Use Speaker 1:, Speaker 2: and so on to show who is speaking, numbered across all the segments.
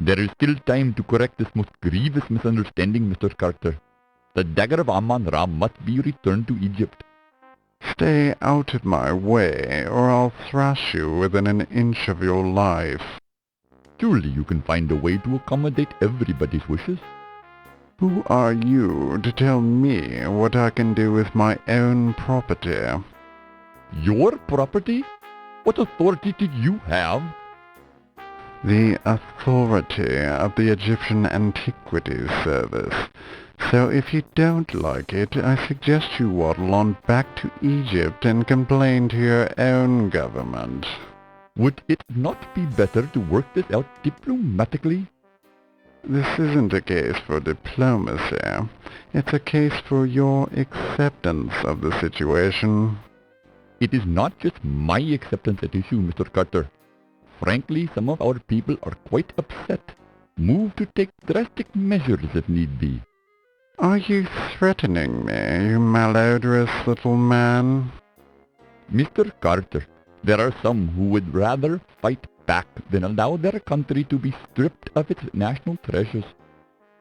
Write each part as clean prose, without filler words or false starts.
Speaker 1: There is still time to correct this most grievous misunderstanding, Mr. Carter. The Dagger of Amon Ra must be returned to Egypt.
Speaker 2: Stay out of my way, or I'll thrash you within an inch of your life.
Speaker 1: Surely you can find a way to accommodate everybody's wishes.
Speaker 2: Who are you to tell me what I can do with my own property?
Speaker 1: Your property? What authority did you have?
Speaker 2: The authority of the Egyptian Antiquities Service. So if you don't like it, I suggest you waddle on back to Egypt and complain to your own government.
Speaker 1: Would it not be better to work this out diplomatically?
Speaker 2: This isn't a case for diplomacy. It's a case for your acceptance of the situation.
Speaker 1: It is not just my acceptance at issue, Mr. Carter. Frankly, some of our people are quite upset, moved to take drastic measures if need be.
Speaker 2: Are you threatening me, you malodorous little man?
Speaker 1: Mr. Carter, there are some who would rather fight back than allow their country to be stripped of its national treasures.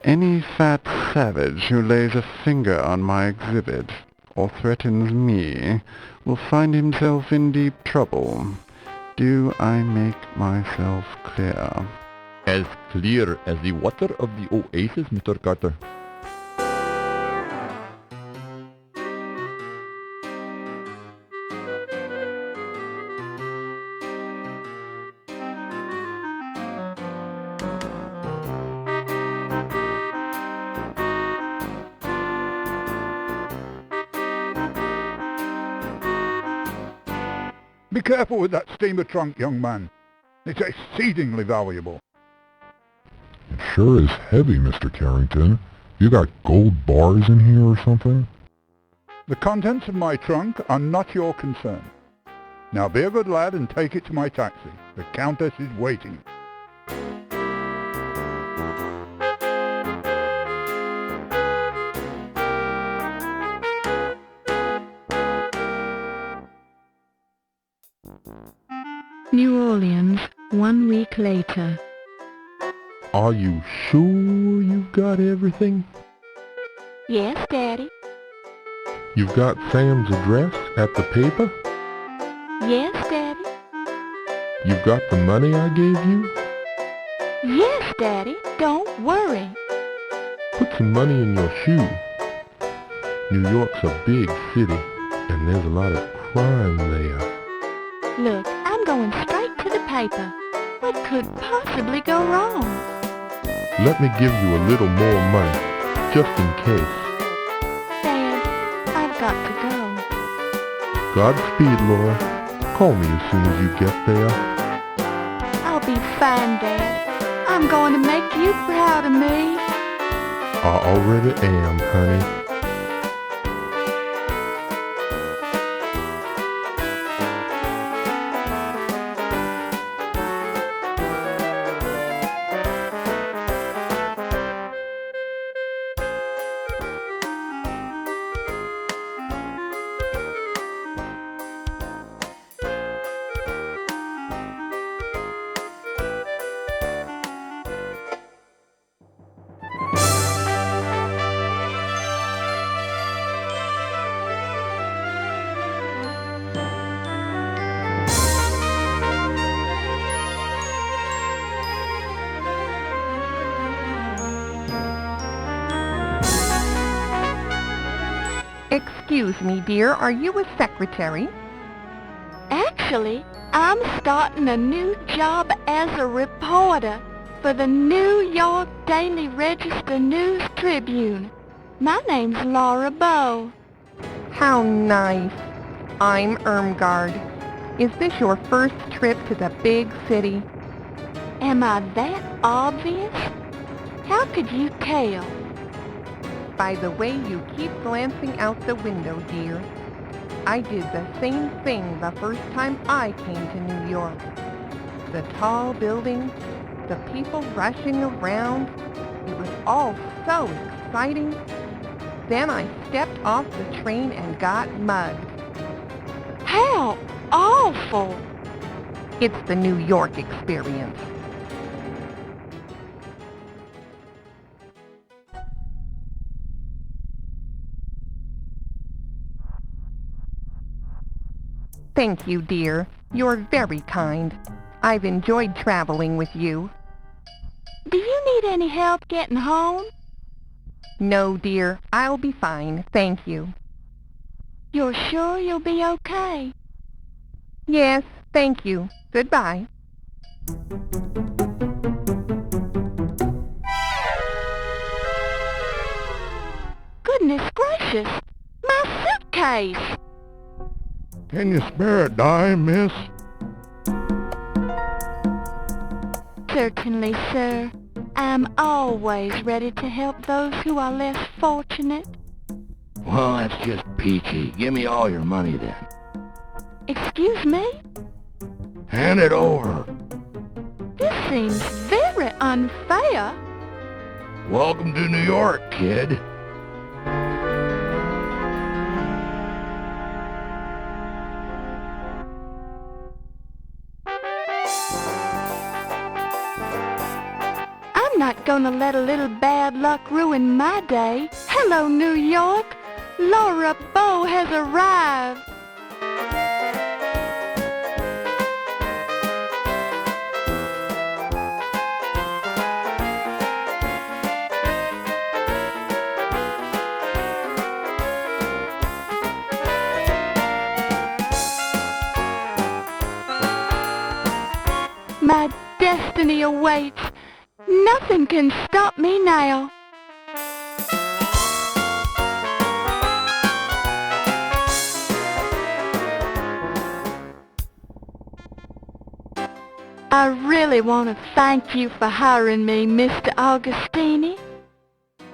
Speaker 2: Any fat savage who lays a finger on my exhibit, or threatens me, will find himself in deep trouble. Do I make myself clear?
Speaker 1: As clear as the water of the oasis, Mr. Carter.
Speaker 3: Be careful with that steamer trunk, young man. It's exceedingly valuable.
Speaker 4: It sure is heavy, Mr. Carrington. You got gold bars in here or something?
Speaker 3: The contents of my trunk are not your concern. Now be a good lad and take it to my taxi. The Countess is waiting.
Speaker 5: New Orleans, 1 week later.
Speaker 4: Are you sure you've got everything?
Speaker 5: Yes, Daddy.
Speaker 4: You've got Sam's address at the paper?
Speaker 5: Yes, Daddy.
Speaker 4: You've got the money I gave you?
Speaker 5: Yes, Daddy. Don't worry.
Speaker 4: Put some money in your shoe. New York's a big city, and there's a lot of crime there.
Speaker 5: Look, I'm going straight to the paper. What could possibly go wrong?
Speaker 4: Let me give you a little more money, just in case.
Speaker 5: Dad, I've got to go.
Speaker 4: Godspeed, Laura. Call me as soon as you get there.
Speaker 5: I'll be fine, Dad. I'm going to make you proud of me.
Speaker 4: I already am, honey.
Speaker 6: Excuse me, dear, are you a secretary?
Speaker 5: Actually, I'm starting a new job as a reporter for the New York Daily Register News Tribune. My name's Laura Bow.
Speaker 6: How nice. I'm Irmgard. Is this your first trip to the big city?
Speaker 5: Am I that obvious? How could you tell?
Speaker 6: By the way you keep glancing out the window, dear. I did the same thing the first time I came to New York. The tall buildings, the people rushing around, it was all so exciting. Then I stepped off the train and got mugged.
Speaker 5: How awful!
Speaker 6: It's the New York experience. Thank you, dear. You're very kind. I've enjoyed traveling with you.
Speaker 5: Do you need any help getting home?
Speaker 6: No, dear. I'll be fine. Thank you.
Speaker 5: You're sure you'll be okay?
Speaker 6: Yes, thank you. Goodbye.
Speaker 5: Goodness gracious! My suitcase!
Speaker 4: Can you spare a dime, miss?
Speaker 5: Certainly, sir. I'm always ready to help those who are less fortunate.
Speaker 7: Well, that's just peachy. Give me all your money then.
Speaker 5: Excuse me?
Speaker 7: Hand it over.
Speaker 5: This seems very unfair.
Speaker 7: Welcome to New York, kid.
Speaker 5: I'm not gonna let a little bad luck ruin my day. Hello, New York. Laura Bow has arrived. My destiny awaits. Nothing can stop me now. I really want to thank you for hiring me, Mr. Augustini.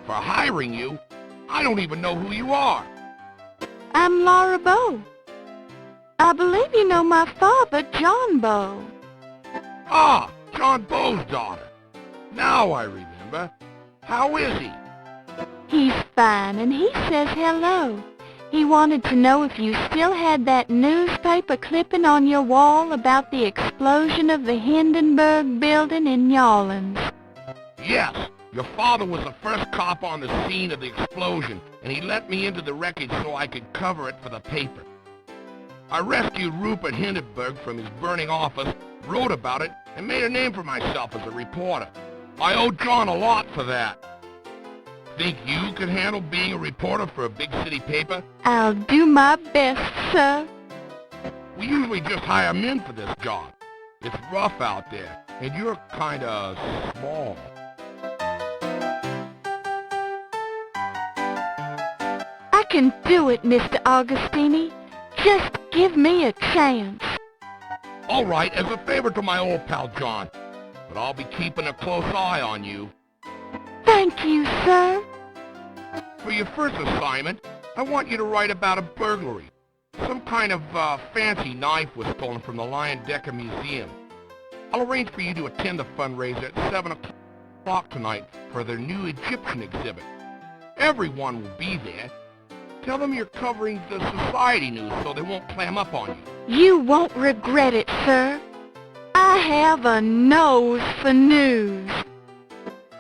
Speaker 7: For hiring you? I don't even know who you are.
Speaker 5: I'm Laura Bow. I believe you know my father, John Bow.
Speaker 7: Ah, John Bow's daughter. Now I remember. How is he?
Speaker 5: He's fine, and he says hello. He wanted to know if you still had that newspaper clipping on your wall about the explosion of the Hindenburg building in New Orleans.
Speaker 7: Yes, your father was the first cop on the scene of the explosion, and he let me into the wreckage so I could cover it for the paper. I rescued Rupert Hindenburg from his burning office, wrote about it, and made a name for myself as a reporter. I owe John a lot for that. Think you could handle being a reporter for a big city paper?
Speaker 5: I'll do my best, sir.
Speaker 7: We usually just hire men for this job. It's rough out there, and you're kinda small.
Speaker 5: I can do it, Mr. Augustini. Just give me a chance.
Speaker 7: All right, as a favor to my old pal John. But I'll be keeping a close eye on you.
Speaker 5: Thank you, sir.
Speaker 7: For your first assignment, I want you to write about a burglary. Some kind of fancy knife was stolen from the Lion Decker Museum. I'll arrange for you to attend the fundraiser at 7 o'clock tonight for their new Egyptian exhibit. Everyone will be there. Tell them you're covering the society news so they won't clam up on you.
Speaker 5: You won't regret it, sir. I have a nose for news.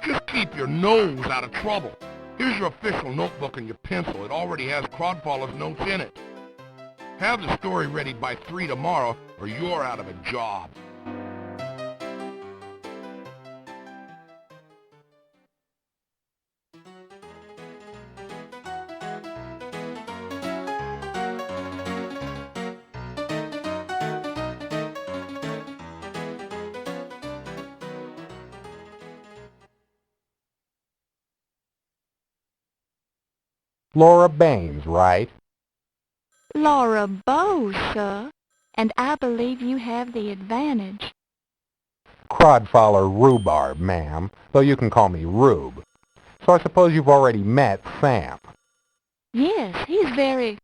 Speaker 7: Just keep your nose out of trouble. Here's your official notebook and your pencil. It already has Crodfaller's notes in it. Have the story ready by 3 tomorrow, or you're out of a job.
Speaker 8: Laura Baines, right?
Speaker 5: Laura Bowes, sir, and I believe you have the advantage.
Speaker 8: Crodfaller Rhubarb, ma'am, though you can call me Rube. So I suppose you've already met Sam.
Speaker 5: Yes, he's very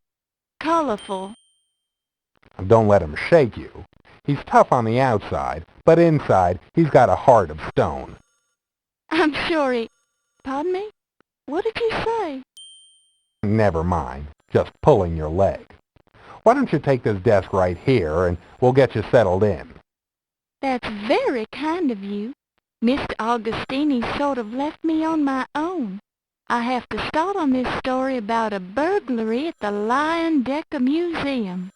Speaker 5: colorful.
Speaker 8: Don't let him shake you. He's tough on the outside, but inside he's got a heart of stone.
Speaker 5: I'm sure he... Pardon me? What did you say?
Speaker 8: Never mind, just pulling your leg. Why don't you take this desk right here and we'll get you settled in?
Speaker 5: That's very kind of you. Mr. Augustini sort of left me on my own. I have to start on this story about a burglary at the Lion Decker Museum.